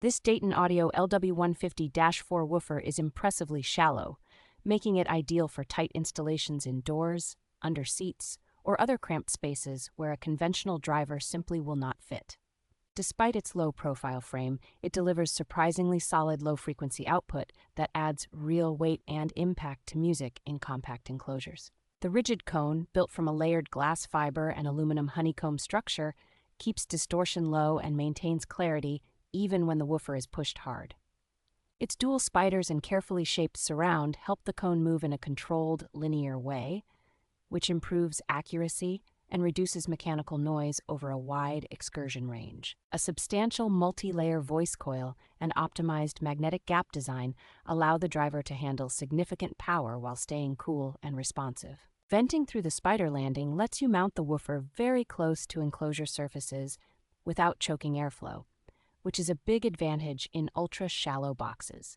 This Dayton Audio LW150-4 woofer is impressively shallow, making it ideal for tight installations indoors, under seats, or other cramped spaces where a conventional driver simply will not fit. Despite its low-profile frame, it delivers surprisingly solid low-frequency output that adds real weight and impact to music in compact enclosures. The rigid cone, built from a layered glass fiber and aluminum honeycomb structure, keeps distortion low and maintains clarity even when the woofer is pushed hard. Its dual spiders and carefully shaped surround help the cone move in a controlled, linear way, which improves accuracy and reduces mechanical noise over a wide excursion range. A substantial multi-layer voice coil and optimized magnetic gap design allow the driver to handle significant power while staying cool and responsive. Venting through the spider landing lets you mount the woofer very close to enclosure surfaces without choking airflow, which is a big advantage in ultra-shallow boxes.